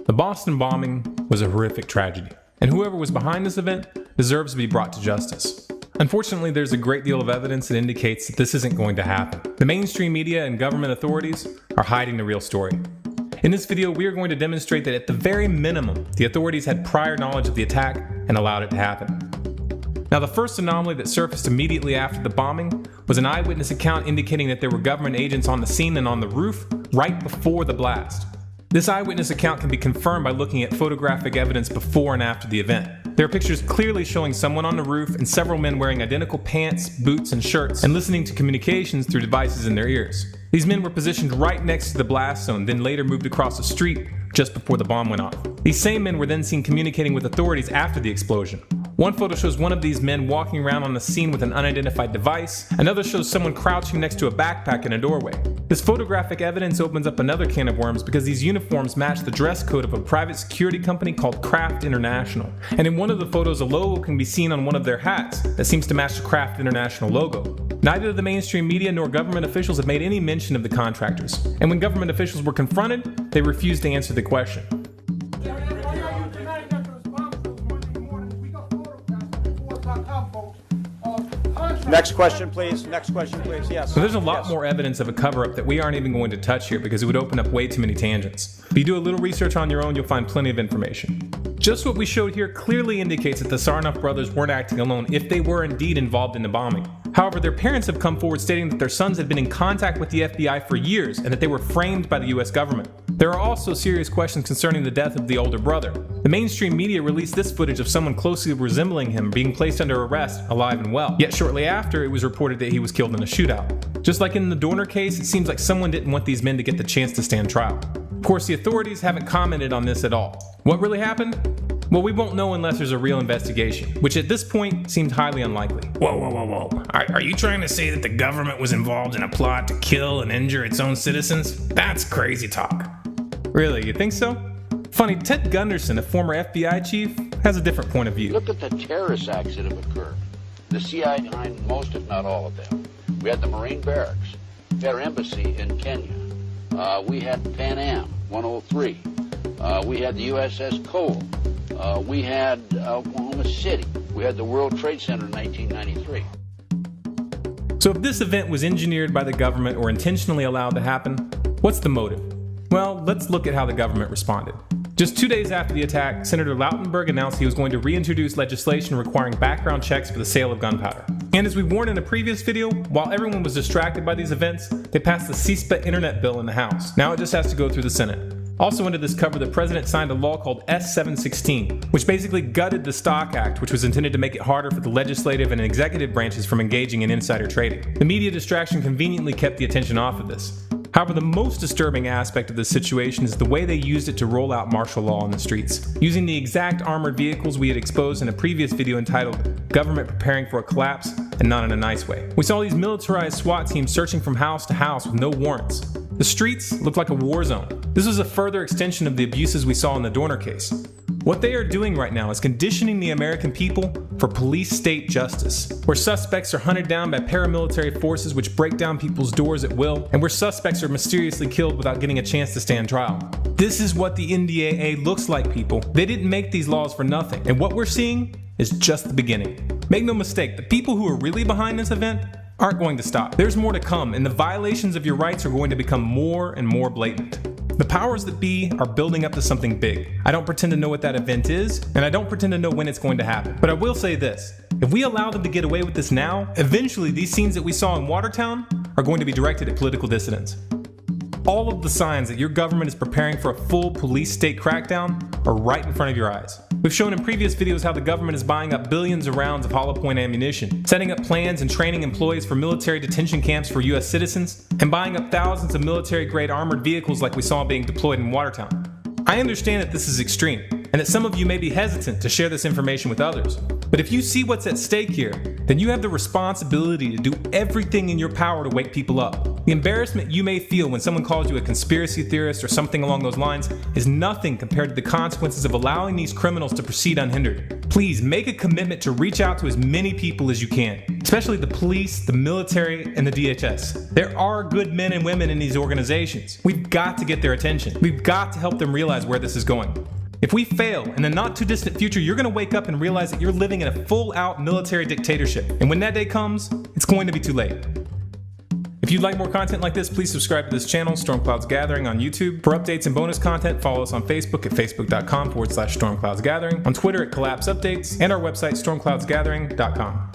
The Boston bombing was a horrific tragedy, and whoever was behind this event deserves to be brought to justice. Unfortunately, there's a great deal of evidence that indicates that this isn't going to happen. The mainstream media and government authorities are hiding the real story. In this video, we are going to demonstrate that at the very minimum, the authorities had prior knowledge of the attack and allowed it to happen. Now, the first anomaly that surfaced immediately after the bombing was an eyewitness account indicating that there were government agents on the scene and on the roof right before the blast. This eyewitness account can be confirmed by looking at photographic evidence before and after the event. There are pictures clearly showing someone on the roof and several men wearing identical pants, boots, and shirts and listening to communications through devices in their ears. These men were positioned right next to the blast zone, then later moved across the street just before the bomb went off. These same men were then seen communicating with authorities after the explosion. One photo shows one of these men walking around on the scene with an unidentified device. Another shows someone crouching next to a backpack in a doorway. This photographic evidence opens up another can of worms because these uniforms match the dress code of a private security company called Kraft International. And in one of the photos, a logo can be seen on one of their hats that seems to match the Kraft International logo. Neither the mainstream media nor government officials have made any mention of the contractors. And when government officials were confronted, they refused to answer the question. Next question, please. Next question, please. Yes. So there's a lot more evidence of a cover-up that we aren't even going to touch here because it would open up way too many tangents. If you do a little research on your own, you'll find plenty of information. Just what we showed here clearly indicates that the Tsarnaev brothers weren't acting alone if they were indeed involved in the bombing. However, their parents have come forward stating that their sons had been in contact with the FBI for years and that they were framed by the US government. There are also serious questions concerning the death of the older brother. The mainstream media released this footage of someone closely resembling him being placed under arrest, alive and well. Yet shortly after, it was reported that he was killed in a shootout. Just like in the Dorner case, it seems like someone didn't want these men to get the chance to stand trial. Of course, the authorities haven't commented on this at all. What really happened? Well, we won't know unless there's a real investigation, which at this point seemed highly unlikely. Whoa. Are you trying to say that the government was involved in a plot to kill and injure its own citizens? That's crazy talk. Really, you think so? Funny, Ted Gunderson, a former FBI chief, has a different point of view. Look at the terrorist acts that have occurred. The CIA behind most, if not all of them. We had the Marine barracks. We had our embassy in Kenya. We had Pan Am 103. We had the USS Cole. We had Oklahoma City. We had the World Trade Center in 1993. So if this event was engineered by the government or intentionally allowed to happen, what's the motive? Well, let's look at how the government responded. Just 2 days after the attack, Senator Lautenberg announced he was going to reintroduce legislation requiring background checks for the sale of gunpowder. And as we warned in a previous video, while everyone was distracted by these events, they passed the CISPA internet bill in the House. Now it just has to go through the Senate. Also under this cover, the president signed a law called S-716, which basically gutted the Stock Act, which was intended to make it harder for the legislative and executive branches from engaging in insider trading. The media distraction conveniently kept the attention off of this. However, the most disturbing aspect of this situation is the way they used it to roll out martial law on the streets, using the exact armored vehicles we had exposed in a previous video entitled Government Preparing for a Collapse, and not in a nice way. We saw these militarized SWAT teams searching from house to house with no warrants. The streets looked like a war zone. This was a further extension of the abuses we saw in the Dorner case. What they are doing right now is conditioning the American people for police state justice, where suspects are hunted down by paramilitary forces which break down people's doors at will, and where suspects are mysteriously killed without getting a chance to stand trial. This is what the NDAA looks like, people. They didn't make these laws for nothing, and what we're seeing is just the beginning. Make no mistake, the people who are really behind this event aren't going to stop. There's more to come, and the violations of your rights are going to become more and more blatant. The powers that be are building up to something big. I don't pretend to know what that event is, and I don't pretend to know when it's going to happen. But I will say this, if we allow them to get away with this now, eventually these scenes that we saw in Watertown are going to be directed at political dissidents. All of the signs that your government is preparing for a full police state crackdown are right in front of your eyes. We've shown in previous videos how the government is buying up billions of rounds of hollow point ammunition, setting up plans and training employees for military detention camps for US citizens, and buying up thousands of military-grade armored vehicles like we saw being deployed in Watertown. I understand that this is extreme, and that some of you may be hesitant to share this information with others. But if you see what's at stake here, then you have the responsibility to do everything in your power to wake people up. The embarrassment you may feel when someone calls you a conspiracy theorist or something along those lines is nothing compared to the consequences of allowing these criminals to proceed unhindered. Please make a commitment to reach out to as many people as you can, especially the police, the military, and the DHS. There are good men and women in these organizations. We've got to get their attention. We've got to help them realize where this is going. If we fail, in the not too distant future, you're going to wake up and realize that you're living in a full-out military dictatorship. And when that day comes, it's going to be too late. If you'd like more content like this, please subscribe to this channel, Stormclouds Gathering, on YouTube. For updates and bonus content, follow us on Facebook at facebook.com/StormcloudsGathering, on Twitter at Collapse Updates, and our website, stormcloudsgathering.com.